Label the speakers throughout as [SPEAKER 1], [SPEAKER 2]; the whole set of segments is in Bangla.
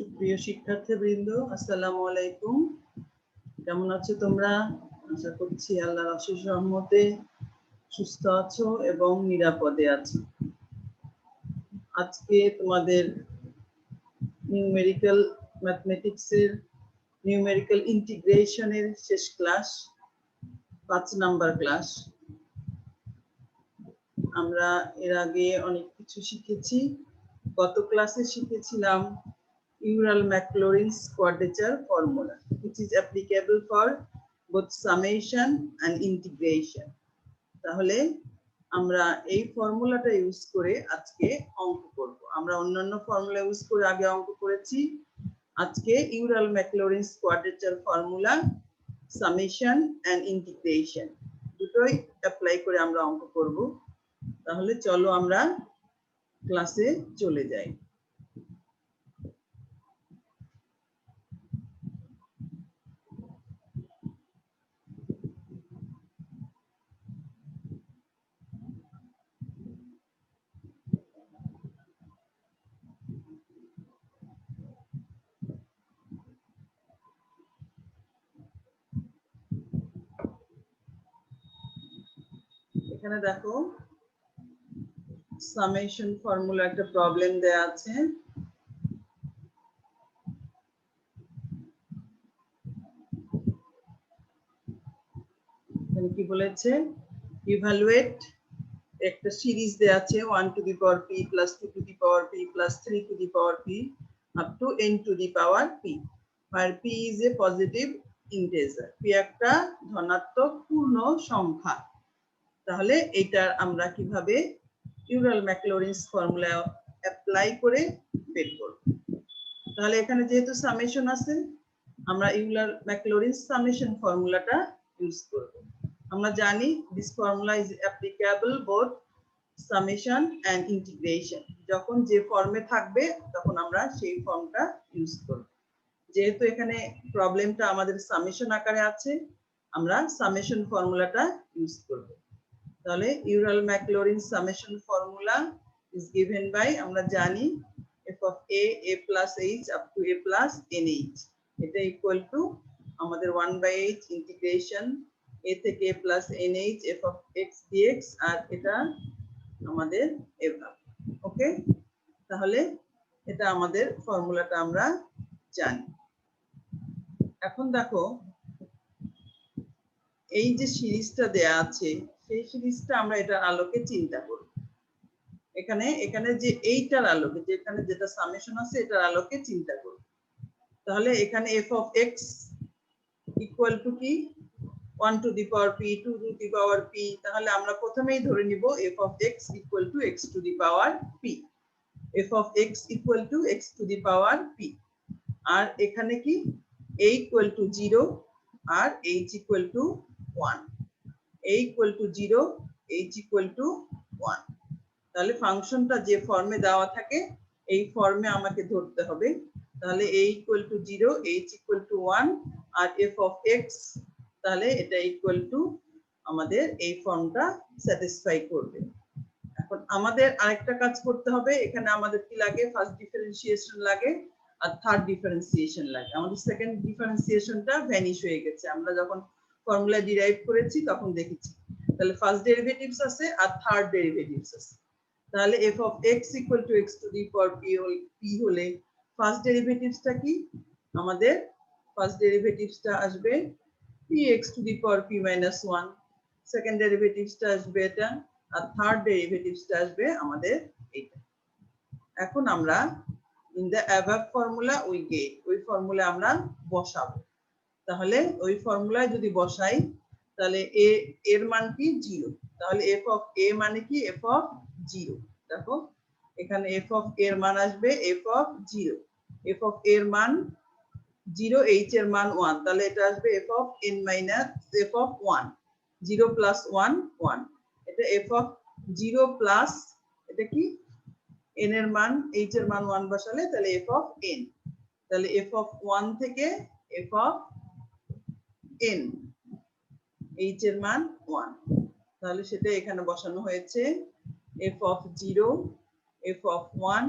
[SPEAKER 1] সুপ্রিয় শিক্ষার্থীবৃন্দ, আসসালামু আলাইকুম। কেমন আছো তোমরা? আশা করছি আল্লাহর অশেষ রহমতে সুস্থ আছো এবং নিরাপদে আছো। আজকে তোমাদের নিউমেরিক্যাল ম্যাথমেটিক্সের নিউমেরিক্যাল ইন্টিগ্রেশনের শেষ ক্লাস, 5 নাম্বার ক্লাস। আমরা এর আগে অনেক কিছু শিখেছি। গত ক্লাসে শিখেছিলাম Euler-Maclaurin's quadrature formula, which is applicable for both summation and integration. তাহলে আমরা এই ফর্মুলাটা ইউজ করে আজকে অঙ্ক করব। আমরা অন্যান্য ফর্মুলা ইউজ করে আগে অঙ্ক করেছি। আজকে Euler-Maclaurin's quadrature formula, summation and integration দুটোই অ্যাপ্লাই করে আমরা অঙ্ক করব। তাহলে চলো আমরা ক্লাসে চলে যাই। এখানে দেখো সামেশন ফর্মুলা একটা প্রবলেম দেয়া আছে। এখানে কি বলেছে, ইভালুয়েট একটা সিরিজ দেয়া আছে 1 to the power p plus 2 to the power p plus 3 two the power p up to n to the power p, where p is a positive integer. p একটা ধনাত্মক পূর্ণ সংখ্যা। তাহলে এটা আমরা কিভাবে Euler-Maclaurin's ফর্মুলা অ্যাপ্লাই করে বের করব। তাহলে এখানে যেহেতু সামেশন আছে, আমরা Euler-Maclaurin's সামেশন ফর্মুলাটা ইউজ করব। আমরা জানি this formula is applicable both summation and integration. যখন যে ফর্মে থাকবে তখন আমরা সেই ফর্মটা ইউজ করব। যেহেতু এখানে প্রবলেমটা আমাদের সামেশন আকারে আছে, আমরা সামেশন ফর্মুলাটা ইউজ করব। তাহলে Euler-Maclaurin's summation formula is given by, আমরা জানি f of a plus h up to a plus nh, এটা ইকুয়াল টু আমাদের 1/h ইন্টিগ্রেশন a থেকে a plus nh f of x dx, আর এটা আমাদের এভাবে। ওকে, তাহলে এটা আমাদের ফর্মুলাটা আমরা জানি। এখন দেখো এই যে সিরিজটা দেয়া আছে, সেই সিরিজটা আমরা এটার আলোকে চিন্তা করব। এখানে যে এইটার আলোকে, যেখানে যেটা সামেশন আছে এটার আলোকে চিন্তা করব। তাহলে এখানে f of x equal to কি 1 to the power p 2 to the power p, তাহলে আমরা প্রথমেই ধরে নিব f of x equal to x to the power p, f of x equal to x to the power p। আর এখানে কি a ইকুয়াল টু 0 আর h equal to 1, a equal to 0 h equal to 1। তাহলে ফাংশনটা যে ফর্মে দেওয়া থাকে এই ফর্মে আমাকে ধরতে হবে। তাহলে a equal to 0 h equal to 1 আর f of x, তাহলে এটা ইকুয়াল টু আমাদের এই ফর্মটা স্যাটিসফাই করবে। এখন আমাদের আরেকটা কাজ করতে হবে। এখানে আমাদের কি লাগে, ফার্স্ট ডিফারেন্সিয়েশন লাগে আর থার্ড ডিফারেন্সিয়েশন লাগে। আমাদের সেকেন্ড ডিফারেন্সিয়েশনটা ভ্যানিশ হয়ে গেছে, আমরা যখন ফর্মুলা ডিরাইভ করেছি তখন দেখেছি। তাহলে ফার্স্ট ডেরিভেটিভস আছে আর থার্ড ডেরিভেটিভস আছে। তাহলে f of x equal to x to the power p হলে ফার্স্ট ডেরিভেটিভসটা কি, আমাদের ফার্স্ট ডেরিভেটিভসটা আসবে px to the power p minus 1, second ডেরিভেটিভসটা আসবে এটা, আর থার্ড ডেরিভেটিভসটা আসবে আমাদের এটা। এখন আমরা in the above formula we get, ওই ফর্মুলা আমরা বসাবো। তাহলে ওই ফর্মুলায় যদি বসাই তাহলে a এর মান কি 0, তাহলে f of a মানে কি f of 0। দেখো এখানে f of a এর মান আসবে f of 0, f of a এর মান 0, h এর মান 1, তাহলে এটা আসবে f of n minus f of 1, 0 plus 1 1, এটা f of 0 plus এটা কি n এর মান, h এর মান 1 বসালে তাহলে f of n, তাহলে f of 1 থেকে f of n, h এর মান 1, তাহলে সেটা এখানে বসানো হয়েছে f of 0, f of 1,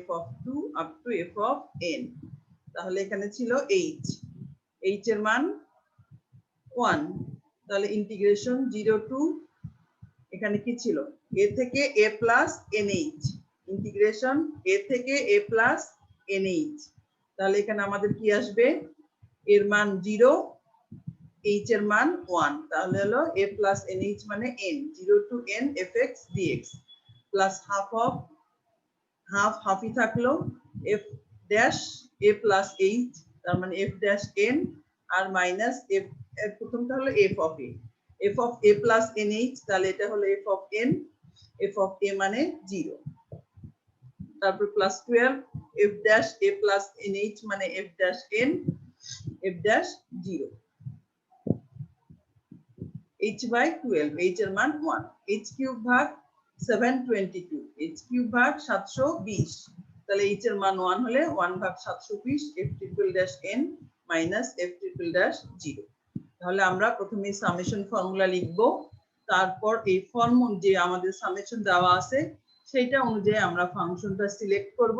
[SPEAKER 1] f of 2 up to f of n। তাহলে এখানে ছিল এইচ, এইচ এর মান 1, তাহলে ইন্টিগ্রেশন 0 টু এখানে কি ছিল a থেকে a plus NH, integration a থেকে a প্লাস এনএইচ, তাহলে এখানে আমাদের কি আসবে এর মান 0, h এর মান 1, তাহলে হলো a প্লাস এনএইচ মানে n, 0 to n fx dx plus half of half হাফই থাকলো f dash a plus h, তার মানে f ড্যাশ n আর মাইনাস f, প্রথমটা হলো f of a, f of a plus nh, তাহলে এটা হলো f of n, f of a মানে 0, তারপর plus 12 f dash a plus nh মানে f dash n, f dash 0, h by 12, h এর মান 1, h কিউব ভাগ 722, h কিউব ভাগ 720, তাহলে h এর মান 1 হলে 1 ভাগ 720 f triple dash n minus f triple dash 0। তাহলে আমরা প্রথমে সামেশন ফর্মুলা লিখব, তারপর এই ফর্ম যে আমাদের সামেশন দেওয়া আছে সেটা অনুযায়ী আমরা ফাংশনটা সিলেক্ট করব,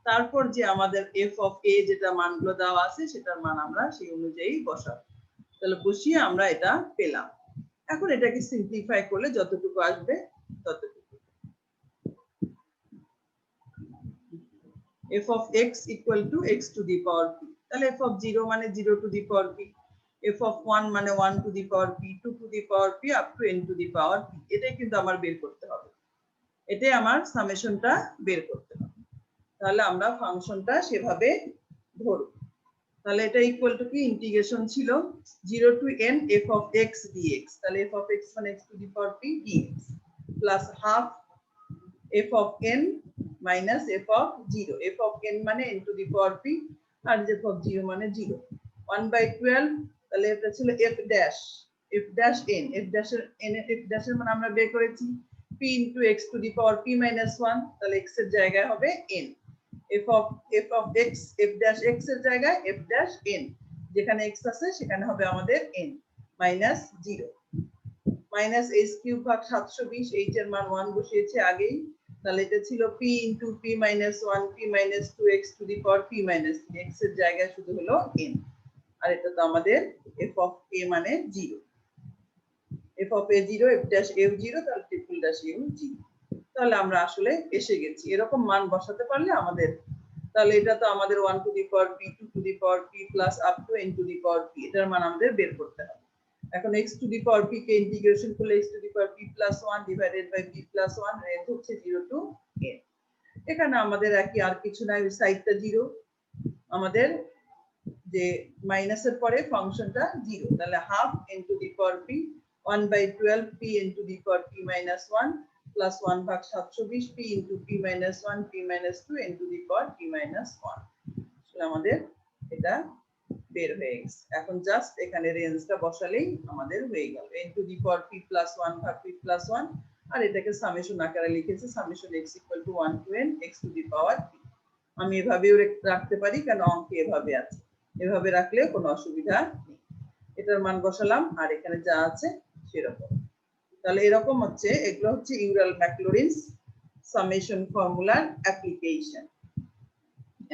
[SPEAKER 1] তারপর যে আমাদের f অফ a যেটা মানগুলো দেওয়া আছে সেটার মান আমরা সেই অনুযায়ী বসাবো। তাহলে বসিয়ে আমরা এটা পেলাম। এখন এটাকে সিম্পলিফাই করলে যতটুকু আসবে ততটুকু। f of x equal to x to the power p, তাহলে f of 0 মানে 0 to the power p, f of 1 মানে 1 to the power p, 2 to the power p up to n to the power p, এটাই কিন্তু আমার বের করতে হবে, এটাই আমার সামেশনটা বের করতে হবে। তাহলে আমরা ফাংশনটা সেভাবে ধরব। তাহলে এটা ইকুয়াল টু কি ইন্টিগ্রেশন ছিল 0 to n f of x dx, তাহলে f of x মানে x to the power p dx plus half f of n minus f of 0, f of n মানে n to the power p আর f of 0 মানে 0, 1/12, তাহলে এটা ছিল f dash n, f dash এর মানে আমরা বের করেছি p into x to the power p minus 1, তাহলে x এর জায়গায় হবে n, f of x, f dash x এর জায়গায় f dash n, যেখানে x আছে সেখানে হবে আমাদের n minus 0, minus h cube ভাগ 720, h এর মান 1 বসিয়েছে আগেই, তাহলে এটা ছিল p into p minus 1 p minus 2x to the power p minus 3, x এর জায়গায় শুধু হলো n, আর এটা তো আমাদের f of a মানে 0, f of a 0, f dash a 0, তাহলে ট্রিপল ড্যাশ a 0, তাহলে আমরা আসলে এসে গেছি। এরকম মান বসাতে পারলে আমাদের, তাহলে এটা তো আমাদের 1 to the power p, 2 to the power p plus up to n to the power p, এটার মান আমাদের বের করতে হবে। এখন x to the power p K integration করলে x to the power p plus 1 divided by p plus 1, range হচ্ছে 0 to n। এখানে আমাদের একই, আর কিছু নাই, সাইডটা 0, আমাদের যে মাইনাসের পরে ফাংশনটা 0, তাহলে half n to the power p 1/12 p n to the power p minus 1 plus 1 ভাগ 720 p into p minus 1 p minus 2 n to the power p minus 1, তাহলে আমাদের এটা বের হয়ে গেছে। এখন জাস্ট এখানে রেঞ্জটা বসালেই আমাদের হয়ে গেল n to the power p plus 1 ভাগ p plus 1, আর এটাকে সামেশন আকারে লিখেছি summation x equal to 1 to n x to the power p। আমি এভাবেও রাখতে পারি, কারণ অঙ্কে এভাবে আছে, এভাবে রাখলে কোনো অসুবিধা নেই। এটার মান বসালাম আর এখানে যা আছে সেরকম। তাহলে এরকম হচ্ছে, এগুলো হচ্ছে ইউরাল ম্যাকলরিনস সামেশন ফর্মুলার অ্যাপ্লিকেশন।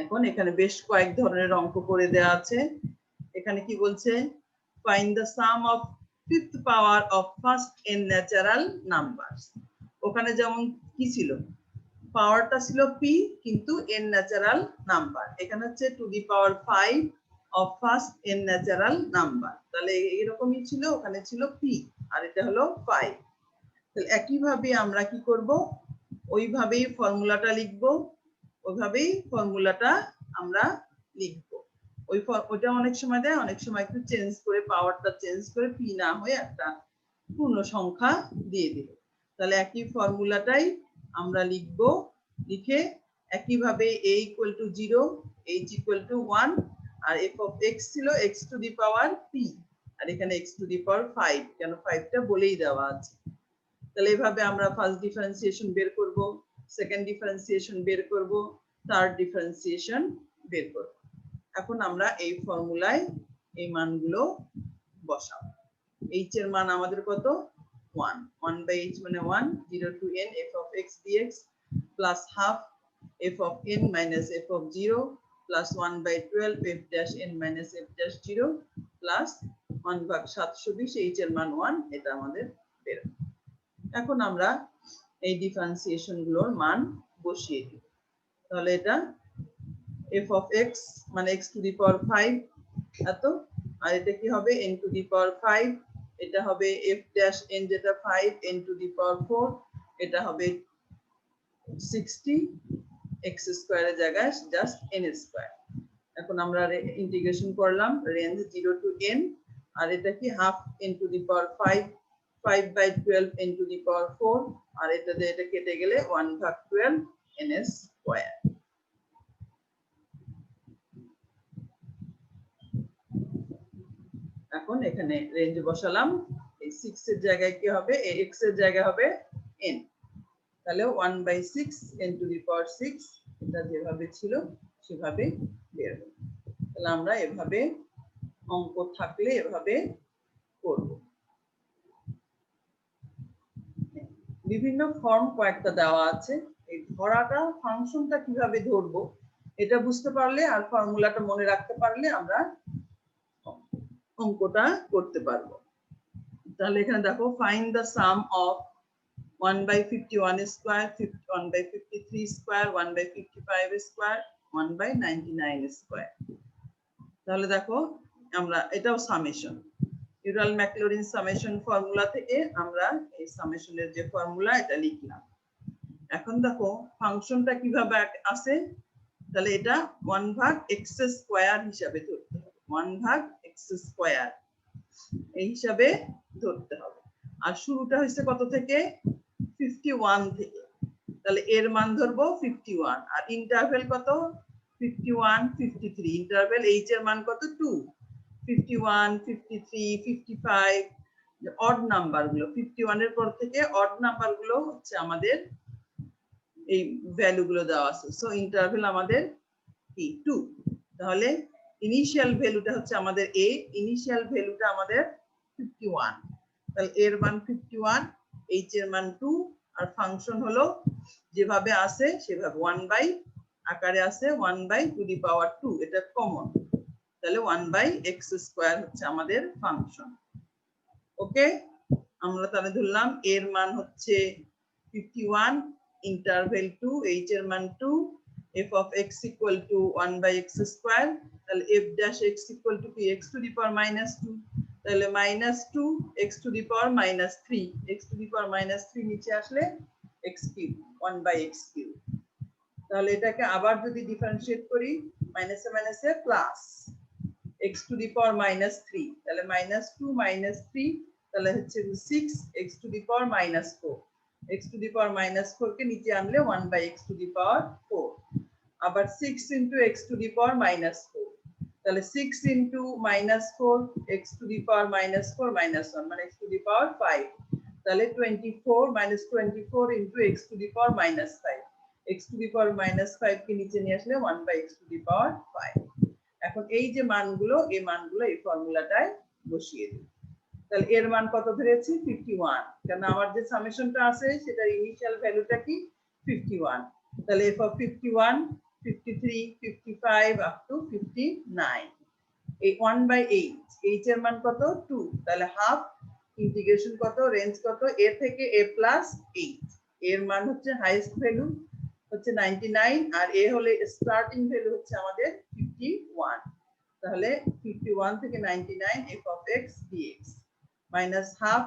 [SPEAKER 1] এখন এখানে বেশ কয়েক ধরনের অঙ্ক করে দেওয়া আছে। এখানে কি বলছে, find the some of fifth power of first n natural numbers. ওখানে যেমন কি ছিল, পাওয়ারটা ছিল p কিন্তু n ন্যাচারাল নাম্বার, এখানে হচ্ছে two the power 5 of first n natural number, তাহলে এরকমই ছিল, ওখানে ছিল p আর এটা হলো 5। তাহলে একইভাবে আমরা কি করব, ওইভাবেই ফর্মুলাটা লিখব, ওইভাবেই ফর্মুলাটা আমরা লিখব। ওইটা অনেক সময় দেয়, অনেক সময় একটু চেঞ্জ করে, পাওয়ারটা চেঞ্জ করে p না হয়ে একটা পূর্ণ সংখ্যা দিয়ে দিব। তাহলে একই ফর্মুলাটাই আমরা লিখব, লিখে একইভাবে a equal to 0, h equal to 1, আর f of x ছিল x to the power p, আর এখানে x to the power 5, কেন 5টা বলেই দেওয়া আছে। তাহলে এভাবে আমরা ফার্স্ট ডিফারেন্সিয়েশন বের করব, সেকেন্ড ডিফারেন্সিয়েশন বের করব, থার্ড ডিফারেন্সিয়েশন বের করব। এখন আমরা এই ফর্মুলায় এই মানগুলো বসাবো। h এর মান আমাদের কত, 1, 1/h মানে 1, 0 to n f of x dx plus half f of n minus f of 0 plus 1/12 f dash n minus f dash 0 plus 1/720 h এর মান 1, এটা আমাদের বের। এখন আমরা এই ডিফারেন্সিয়েশন গুলোর মান বসিয়ে দিই। তাহলে এটা f of x মানে x to the power 5 এত, আর এটা কি হবে n to the power 5, এটা হবে f dash n যেটা 5 n to the power 4, এটা হবে 60 x স্কয়ারের জায়গায় জাস্ট n স্কয়ার। এখন আমরা ইন্টিগ্রেশন করলাম রেঞ্জ 0 to n, আর এটা কি half n to the power 5 5/12 n to the power 4, আর এটা দিয়ে এটা কেটে গেলে 1/12 n স্কয়ার। এখন এখানে রেঞ্জ বসালাম, এই 6 এর জায়গায় কি হবে, এই x এর জায়গায় হবে n, তাহলে 1/6 n to the power 6, এটা যেভাবে ছিল সেভাবে বের হবে। তাহলে আমরা এভাবে অঙ্ক থাকলে এভাবে করব। বিভিন্ন ফর্ম কয়েকটা দেওয়া আছে, এই ধরাটা ফাংশনটা কিভাবে ধরবো এটা বুঝতে পারলে আর ফর্মুলাটা মনে রাখতে পারলে আমরা অঙ্কটা করতে পারবো। তাহলে এখানে দেখো, find the some of 1/51 square, 1/53 square, 1/55 square, 1/99 square. তাহলে দেখো আমরা এটাও summation, Ural Maclaurin summation formula থেকে আমরা এই সামেশনের যে ফর্মুলা এটা লিখলাম। এখন দেখো ফাংশনটা কিভাবে আসে, তাহলে এটা 1/x স্কয়ার হিসাবে ধরতে হবে, 1/x স্কয়ার এই হিসাবে ধরতে হবে। আর শুরুটা হচ্ছে কত থেকে, 51 থেকে, তাহলে এর মান ধরবো 51, আর ইন্টারভ্যাল কত, 51 53, ইন্টারভ্যাল h এর মান কত 2, 51 53 55, অড নাম্বার গুলো 51 এর পর থেকে অড নাম্বার গুলো হচ্ছে আমাদের এই ভ্যালু গুলো দেওয়া আছে, সো ইন্টারভ্যাল আমাদের কি 2। তাহলে ইনিশিয়াল ভ্যালুটা হচ্ছে আমাদের a, ইনিশিয়াল ভ্যালুটা আমাদের 51, তাহলে এর মান 51, h এর মান 2, আর ফাংশন হলো যেভাবে আছে সেভাবে 1 আকারে আছে 1/2, এটা কমন, তাহলে 1/x স্কয়ার হচ্ছে আমাদের ফাংশন। ওকে, আমরা তাহলে ধরলাম এর মান হচ্ছে 51, ইন্টারভ্যাল 2, h এর মান 2, f of x equal to 1/x square, তাহলে f dash x equal to x to the power -2, তাহলে -2 x to the power -3, x to the power -3 নিচে আসলে x cube, 1/x cube। তাহলে এটাকে আবার যদি ডিফারেন্সিয়েট করি, মাইনাসে মাইনাসে plus x to the power -3, তাহলে -2 -3, তাহলে হচ্ছে 6 x to the power -4, x to the power -4 কে নিচে আনলে 1/x to the power 4, আবার 6 into x to the power -4, তাহলে 6 into -4 x to the power -4 -1 মানে x to the power 5, তাহলে 24 -24 into x to the power -5, x to the power -5 কে নিচে নিয়ে আসলে 1/x to the power 5। এখন এই যে মানগুলো, এই মানগুলো এই ফর্মুলাটায় বসিয়ে দিই। তাহলে এর মান কত ধরেছি 51, কারণ আমার যে সামেশনটা আছে সেটার ইনিশিয়াল ভ্যালুটা কি 51, তাহলে f of 51 53 55 up to 59, এই 1/8, h এর মান কত 2, তাহলে হাফ ইন্টিগ্রেশন কত, রেঞ্জ কত, a থেকে a plus 8, এর মান হচ্ছে হাইয়েস্ট ভ্যালু হচ্ছে 99, আর a হলে স্টার্টিং ভ্যালু হচ্ছে আমাদের 51, তাহলে 51 থেকে 99 f of x dx minus half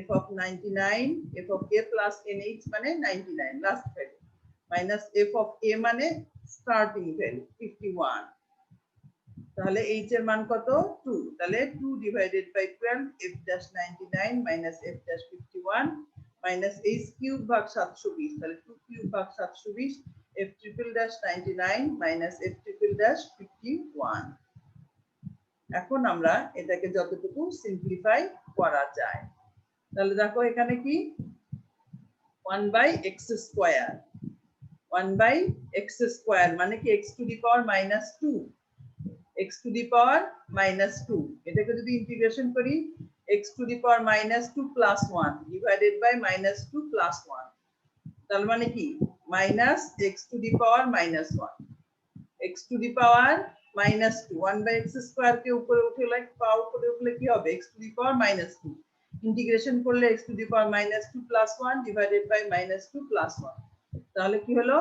[SPEAKER 1] f of 99 f of a plus nh মানে 99 last value, minus f of a মানে স্টার্টিং ভ্যালু 51, তাহলে h এর মান কত 2, তাহলে 2 divided by 12 f dash 99 minus f dash 51 minus h cube ভাগ 720, তাহলে 2 cube ভাগ 720 f triple dash 99 minus f triple dash 51। এখন আমরা এটাকে যতটুকু সিম্পলিফাই করা যায়, তাহলে দেখো এখানে কি 1/x স্কয়ার, 1/x স্কয়ার মানে কি x to the power -2, x to the power -2, এটাকে যদি ইন্টিগ্রেশন করি x to the power -2 plus 1 divided by -2 plus 1, তার মানে কি minus x to the power -1, x to the power -2 1/x square কে উপরে উঠলে পাওয়ার উপরে উঠলে কি হবে x to the power -2 integration করলে x to the power -2 + 1 divided by -2 + 1 তাহলে কি হলো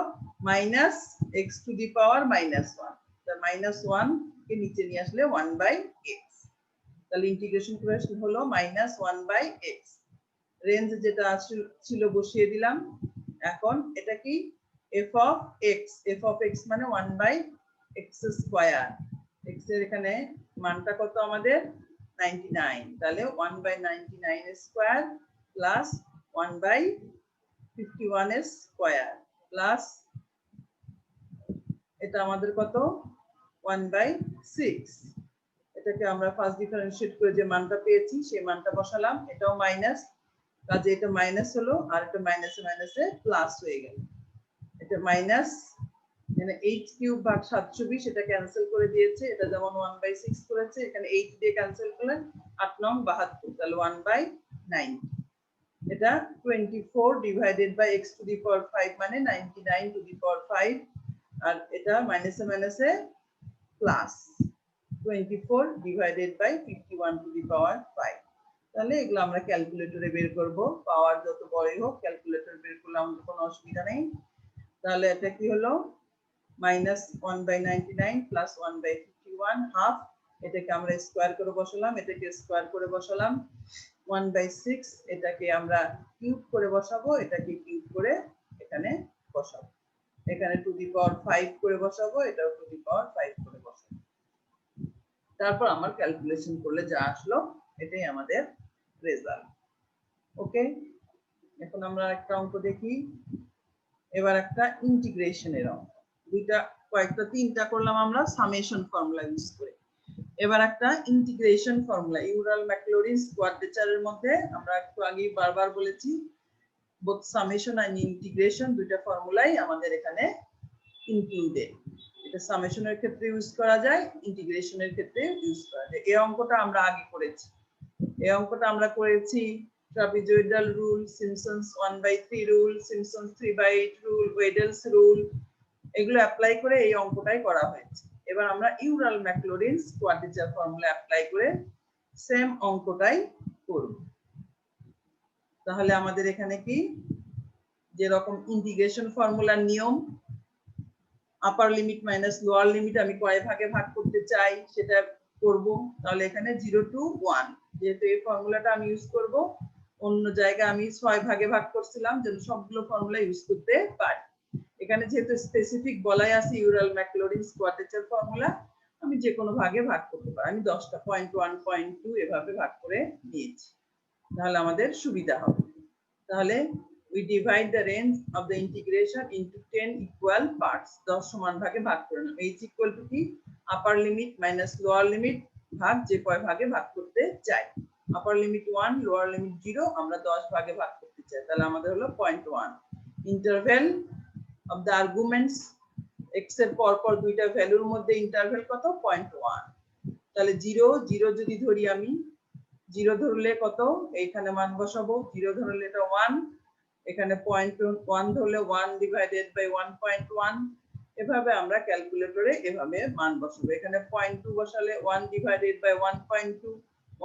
[SPEAKER 1] -x টু দি পাওয়ার -1 তার -1 কে নিচে নিয়ে আসলে 1/x তাহলে ইন্টিগ্রেশন করে হলো -1/x রেঞ্জ যেটা ছিল বসিয়ে দিলাম এখন এটা কি f of x মানে 1/x স্কয়ার x এর এখানে মানটা কত আমাদের 99 তাহলে 1/99 স্কয়ার প্লাস 1/51 স্কয়ার প্লাস এটা আমাদের কত 1/6 এটাকে আমরা ফার্স্ট ডিফারেন্সিয়েট করে যে মানটা পেয়েছি সেই মানটা বসালাম এটাও মাইনাস কাজে এটা মাইনাস হলো আর এটা মাইনাসে মাইনাসে প্লাস হয়ে গেল এটা মাইনাস মানে 8 কিউব ভাগ 720 এটা ক্যান্সেল করে দিয়েছে এটা যেমন 1/6 করেছে এখানে 8 দিয়ে ক্যান্সেল করলে 8 নং 72 তাহলে 1/9 এটা 24 divided by x to the power 5 মানে 99 টু দি পাওয়ার 5 আর এটা মাইনাসে মাইনাসে plus 24 divided by 51 to the power 5 তাহলে এগুলো আমরা ক্যালকুলেটরে বের করব পাওয়ার যত বড়ই হোক ক্যালকুলেটর বের করলে আমাদের কোনো অসুবিধা নেই তাহলে এটা কি হলো -1/99 প্লাস 1/51 হাফ এটাকে আমরা স্কয়ার করে বসালাম এটাকে স্কয়ার করে বসালাম 1/6 এটাকে আমরা কিউব করে বসাবো এটাকে কিউব করে এখানে বসাবো এখানে টু দি পাওয়ার 5 করে বসাবো এটাও টু দি পাওয়ার 5 করে বসাবো তারপর আমার ক্যালকুলেশন করলে যা আসলো এটাই আমাদের রেজাল্ট ওকে এখন আমরা একটা অঙ্ক দেখি এবার একটা ইন্টিগ্রেশনের অঙ্ক কয়েকটা তিনটা করলাম আমরা সামেশন ফর্মুলা ইউজ করে এবার একটা ইন্টিগ্রেশন ফর্মুলা ইউরাল ম্যাকলরিনস কোয়াড্রেচারের মধ্যে আমরা একটু আগেই বারবার বলেছি বোথ সামেশন এন্ড ইন্টিগ্রেশন দুইটা ফর্মুলাই আমাদের এখানে ইনক্লুডেড এটা সামেশনের ক্ষেত্রে ইউজ করা যায় ইন্টিগ্রেশনের ক্ষেত্রে ইউজ করা যায় এই অঙ্কটা আমরা আগে করেছি এই অঙ্কটা আমরা করেছি trapezoidal rule Simpson's 1/3 rule Simpson's 3/8 rule Weddle's rule এগুলো অ্যাপ্লাই করে এই অঙ্কটাই করা হয়েছে এবার আমরা Euler Maclaurin's quadrature formula apply করে সেম অঙ্কটাই করব তাহলে আমাদের এখানে কি যে রকম ইন্টিগ্রেশন ফর্মুলার নিয়ম আপার লিমিট মাইনাস লোয়ার লিমিট আমি কয় ভাগে ভাগ করতে চাই সেটা করব তাহলে এখানে 0 to 1 যেহেতু এই ফর্মুলাটা আমি ইউজ করব অন্য জায়গায় আমি 6 ভাগে ভাগ করছিলাম যেন সবগুলো ফর্মুলা ইউজ করতে পারি এখানে যেহেতু স্পেসিফিক বলাই আছে ইউরাল ম্যাকলরিনস কোয়াড্রেচার ফর্মুলা আমি যে কোনো ভাগে ভাগ করতে পারি আমি 10টা 0.1 0.2 এভাবে ভাগ করে নিয়েছি তাহলে আমাদের সুবিধা হবে তাহলে we divide the range of the integration into 10 equal parts 10 সমান ভাগে ভাগ করে নিলাম h equal to কি আপার লিমিট মাইনাস লোয়ার লিমিট ভাগ যে কয় ভাগে ভাগ করতে চাই আপার লিমিট 1 লোয়ার লিমিট 0 আমরা 10 ভাগে ভাগ করতে চাই তাহলে আমাদের হলো 0.1 interval of the arguments x এর পর পর দুইটা ভ্যালুর মধ্যে ইন্টারভ্যাল কত 0.1 তাহলে 0 0 যদি ধরি আমি 0 ধরলে কত এইখানে মান বসাবো 0 ধরলে এটা 1 এখানে 0.1 ধরলে 1 ডিভাইডেড বাই 1.1 এভাবে আমরা ক্যালকুলেটরে এভাবে মান বসাবো এখানে 0.2 বসালে 1 ডিভাইডেড বাই 1.2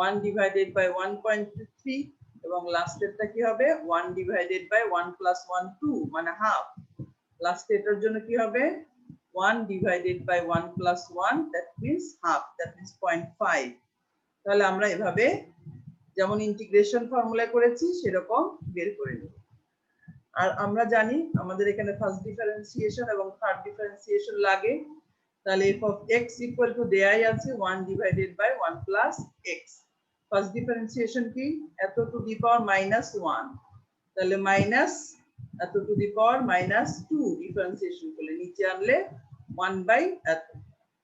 [SPEAKER 1] 1 ডিভাইডেড বাই 1.23 এবং লাস্টেরটা কি হবে 1 ডিভাইডেড বাই 1 প্লাস 1 2 মানে হাফ লাস্ট এটার জন্য কি হবে 1 divided by 1 plus 1 that means half that means 0.5 তাহলে আমরা এভাবে যেমন ইন্টিগ্রেশন ফর্মুলা করেছি সেরকম বের করে নেব আর আমরা জানি আমাদের এখানে ফার্স্ট ডিফারেন্সিয়েশন এবং থার্ড ডিফারেন্সিয়েশন লাগে তাহলে f of x equal to দেয়াই আছে 1 divided by 1 plus x first differentiation কি এত টু দি পাওয়ার -1 তাহলে মাইনাস এত টু দি পাওয়ার -2 ডিফারেন্সিয়েশন করলে নিচে আনলে 1 বাই এত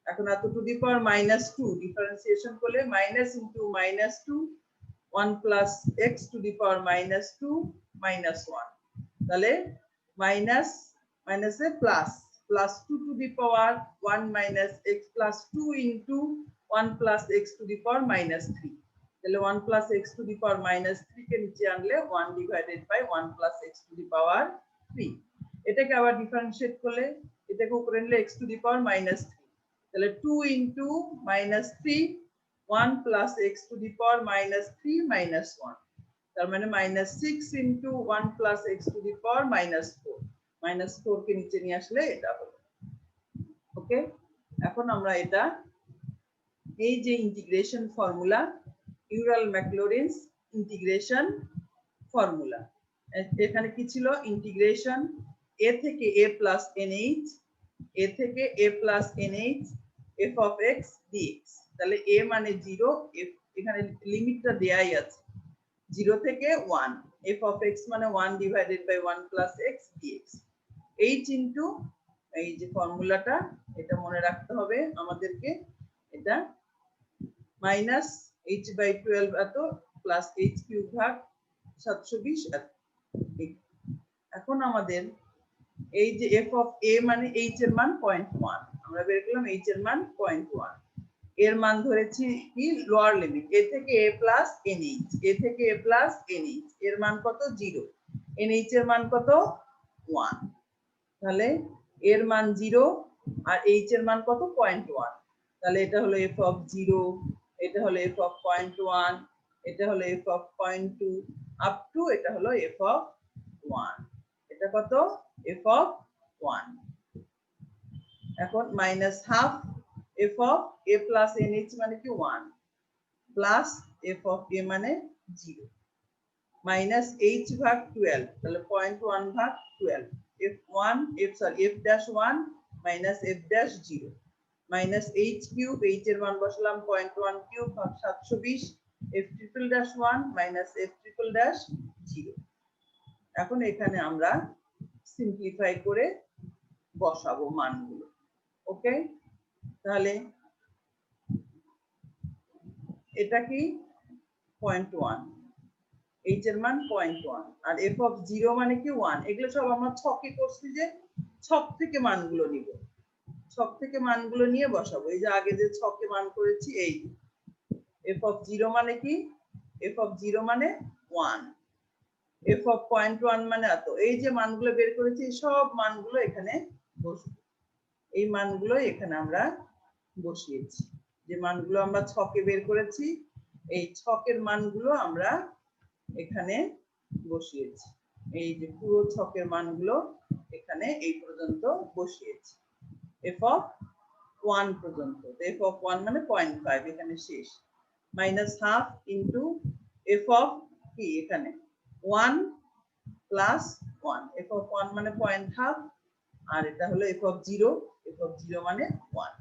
[SPEAKER 1] এখন এত টু দি পাওয়ার -2 ডিফারেন্সিয়েশন করলে minus into -2 1 plus x to the power -2 -1 তাহলে মাইনাস মাইনাসে plus plus 2 to the power 1 minus x plus 2 into 1 plus x to the power -3 তাহলে 1 plus x to the power -3 কে নিচে আনলে 1 divided by 1 plus x to the power 3 এটাকে আবার ডিফারেন্সিয়েট করলে এটাকে উপরে নিলে x টু দি পাওয়ার -3, তাহলে 2 into -3 1 plus x to the power -3 -1, তার মানে -6 into 1 plus x to the power -4, -4 কে নিচে নিয়ে আসলে এটা হবে। ওকে, এখন আমরা এটা এই যে ইন্টিগ্রেশন ফর্মুলা, ইউরাল-ম্যাকলরিন্স ইন্টিগ্রেশন ফর্মুলা, এখানে কি ছিল? ইন্টিগ্রেশন a থেকে a প্লাস nh, a থেকে a plus nh f of x dx, তাহলে a মানে 0, এখানে লিমিটটা দেয়াই আছে 0 থেকে 1, f of x মানে 1 divided by 1 plus x dx, h into এই যে ফর্মুলাটা, এটা মনে রাখতে হবে আমাদেরকে, এটা মাইনাস h বাই 12 এত প্লাস h কিউব ভাগ 720 এত। এখন আমাদের এই যে f of a মানে h এর মান 0.1, আমরা বের করলাম h এর মান 0.1, এর মান ধরেছি কি লোয়ার লিমিট a থেকে a প্লাস nh, a থেকে a প্লাস nh, এর মান কত? 0, nh এর মান কত? 1, তাহলে এর মান 0 আর h এর মান কত? 0.1, তাহলে এটা হলো f of 0, এটা হলো f of 0.1, এটা হলো f of 0.2 আপ টু এটা হলো f of 1, এটা কত? f of 1। এখন minus half f of a plus nh মানে কি 1 প্লাস f of a মানে 0 মাইনাস h ভাগ 12, তাহলে 0.1 ভাগ 12, f1 f dash 1 minus f dash 0 minus h cube, h এর মান বসালাম 0.1 কিউব ভাগ 720, f triple dash 1 minus f triple dash 0। এখন এখানে আমরা সিম্পলিফাই করে বসাবো মানগুলো। ওকে, তাহলে এটা কি 0.1, h এর মান 0.1 আর f of 0 মানে কি 1, এগুলো সব আমরা ছকে করছি, যে ছক থেকে মানগুলো নিব, ছক থেকে মানগুলো নিয়ে বসাবো। এই যে আগে যে ছকে মান করেছি, এই f of 0 মানে কি? f of 0 মানে 1, f of 0.1 মানে এত, এই যে মানগুলো বের করেছি সব মানগুলো এখানে বসবে, এই মানগুলো এখানে আমরা বসিয়েছি, যে মানগুলো আমরা ছকে বের করেছি এই ছকের মানগুলো আমরা এখানে বসিয়েছি, এই যে পুরো ছকের মানগুলো এখানে এই পর্যন্ত বসিয়েছি f of 1 পর্যন্ত, f of 1 মানে 0.5 এখানে শেষ, minus half into f of কি এখানে 1 প্লাস 1, f of 1 মানে 0.5 আর এটা হলো f of 0, f of 0 মানে 1,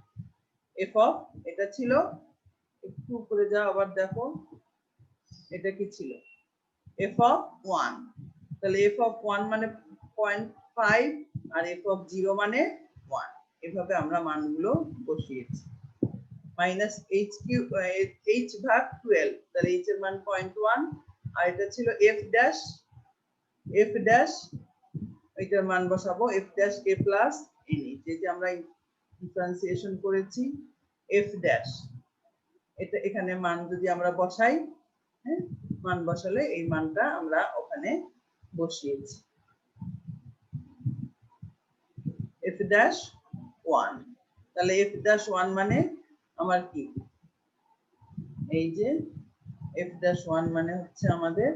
[SPEAKER 1] f of এটা ছিল, একটু উপরে যাও আবার দেখো এটা কি ছিল, f of 1, তাহলে f of 1 মানে 0.5 আর f of 0 মানে 1, এভাবে আমরা মানগুলো বসিয়েছি। মাইনাস h কিউব, h ভাগ 12, তাহলে h এর মান 0.1 আর এটা ছিল f ড্যাশ, এটার মান বসাবো f dash a plus nh, এই যে আমরা ডিফারেন্সিয়েশন করেছি f ড্যাশ, এটা এখানে মান যদি আমরা বসাই, হ্যাঁ মান বসালে এই মানটা আমরা ওখানে বসিয়েছি f ড্যাশ 1, তাহলে f ড্যাশ 1 মানে আমার কি, এই যে f ড্যাশ 1 মানে হচ্ছে আমাদের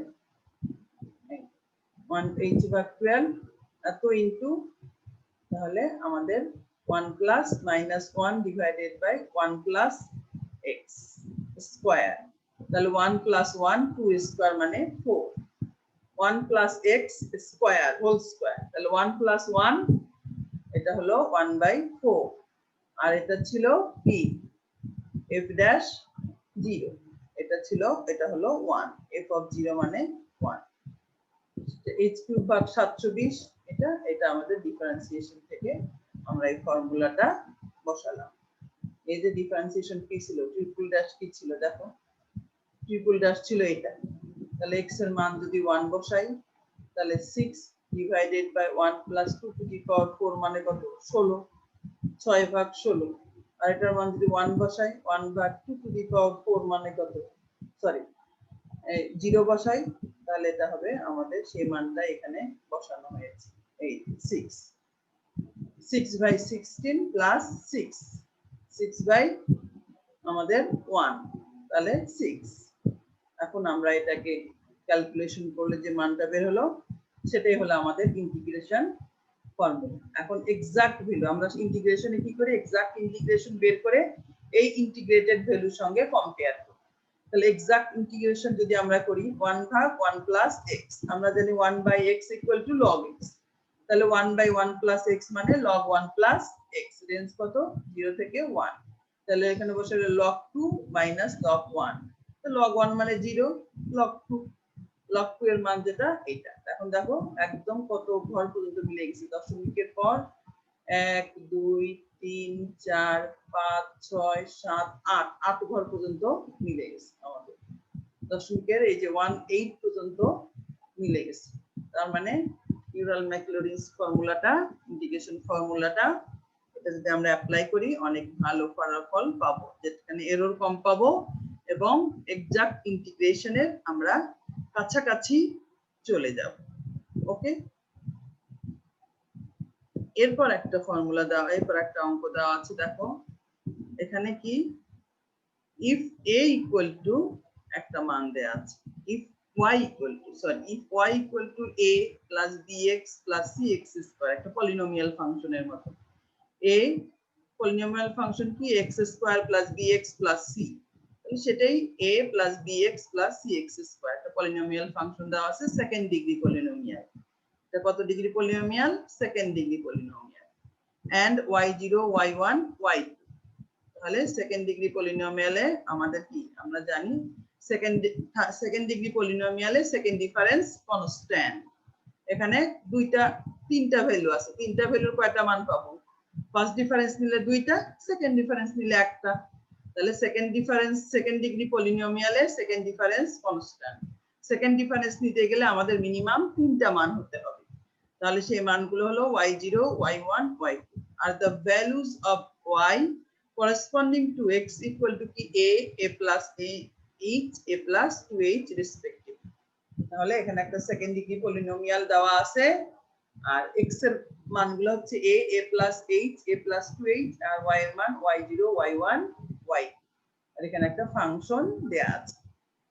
[SPEAKER 1] 1 h ভাগ 12 এত ইনটু, তাহলে আমাদের 1 plus minus 1 divided by 1 plus x square, তাহলে 1 প্লাস 1 2 স্কয়ার মানে 4, 1 plus x square whole square, তাহলে 1 প্লাস 1 এটা হলো 1/4 আর এটা ছিল কি f ড্যাশ 0, এটা ছিল, এটা হলো 1, f of 0 মানে 1, h কিউব ভাগ 720, এটা আমাদের ডিফারেন্সিয়েশন থেকে আমরা এই ফর্মুলাটা বসালাম। এই যে ডিফারেন্সিয়েশন কি ছিল, ট্রিপল ড্যাশ কি ছিল, দেখো ট্রিপল ড্যাশ ছিল এটা, তাহলে x এর মান যদি 1 বসাই তাহলে 6 divided by 1 plus 2 to the power 4 মানে কত 16, 6 ভাগ 16 আর এটার মান যদি 1 বসাই 1 ভাগ 2 টু দি পাওয়ার 4 মানে কত, সরি 0 বসাই তাহলে এটা হবে আমাদের সেই মানটা এখানে বসানো হয়েছে এই 6। 6/16 প্লাস 6, 6 বাই আমাদের 1, তাহলে 6। এখন আমরা এটাকে ক্যালকুলেশন করলে যে মানটা বের হলো সেটাই হলো আমাদের ইন্টিগ্রেশন ফর্মুলা। এখন এক্সাক্ট ভ্যালু আমরা ইন্টিগ্রেশনে কি করি, এক্সাক্ট ইন্টিগ্রেশন বের করে এই ইন্টিগ্রেটেড ভ্যালুর সঙ্গে কম্পেয়ার করি। তাহলে এক্সাক্ট ইন্টিগ্রেশন যদি আমরা করি 1 ভাগ 1 প্লাস x, আমরা জানি 1/x equal to log x, তাহলে 1/1 প্লাস x মানে log 1 প্লাস x, রেঞ্জ কত 0 থেকে 1, তাহলে এখানে বসে log 2 মাইনাস log 1, তো log 1 মানে 0, log 2 এর মান যেটা এটা। এখন দেখো একদম কত ঘর পর্যন্ত মিলে গেছে, দশমিকের পর 1 2 3 4 5 6 7 8, 8 ঘর পর্যন্ত মিলে গেছে আমাদের দশমিকের এই যে 18 পর্যন্ত মিলে গেছে। তার মানে ইউরাল ম্যাকলরিন্স ফর্মুলাটা, ইন্টিগ্রেশন ফর্মুলাটা, এটা যদি আমরা অ্যাপ্লাই করি অনেক ভালো ফলাফল পাবো, যেখানে এরর কম পাবো এবং এক্সাক্ট ইন্টিগ্রেশনের আমরা কাছাকাছি চলে যাব। ওকে, এরপর একটা ফর্মুলা দেওয়া, এরপর একটা অঙ্ক দেওয়া আছে। দেখো এখানে কি, if a equal to একটা মান দেয়া আছে, if y equal to a plus bx plus cx square, একটা পলিনোমিয়াল ফাংশনের মতো। a পলিনোমিয়াল ফাংশন কি x square plus bx plus c, সেটাই a plus bx plus cx square, একটা পলিনোমিয়াল ফাংশন দেওয়া আছে, সেকেন্ড ডিগ্রি পলিনোমিয়াল। এটা কত degree polynomial, second degree polynomial. and y0 y1 y2, তাহলে সেকেন্ড ডিগ্রি পলিনোমিয়ালে আমাদের কি, আমরা জানি সেকেন্ড ডিগ্রি পলিনোমিয়ালে সেকেন্ড ডিফারেন্স কনস্ট্যান্ট। এখানে তিনটা ভ্যালু আছে, তিনটা ভ্যালুর কয়টা মান পাবো, ফার্স্ট ডিফারেন্স নিলে দুইটা, সেকেন্ড ডিফারেন্স নিলে একটা, তাহলে সেকেন্ড ডিগ্রি পলিনোমিয়ালে second difference constant. Second difference নিতে গেলে আমাদের মিনিমাম তিনটা মান হতে হবে, তাহলে সেই মানগুলো হলো y0 y1 y2, R the values of y corresponding to x equal to কি a plus h, a plus 2h respectively। তাহলে এখানে একটা সেকেন্ড ডিগ্রি পলিনোমিয়াল দেওয়া আছে, আর x এর মানগুলো হচ্ছে a plus h, a plus 2h, R y এর মান y0 y1 y, আর এখানে একটা ফাংশন দেয়া আছে।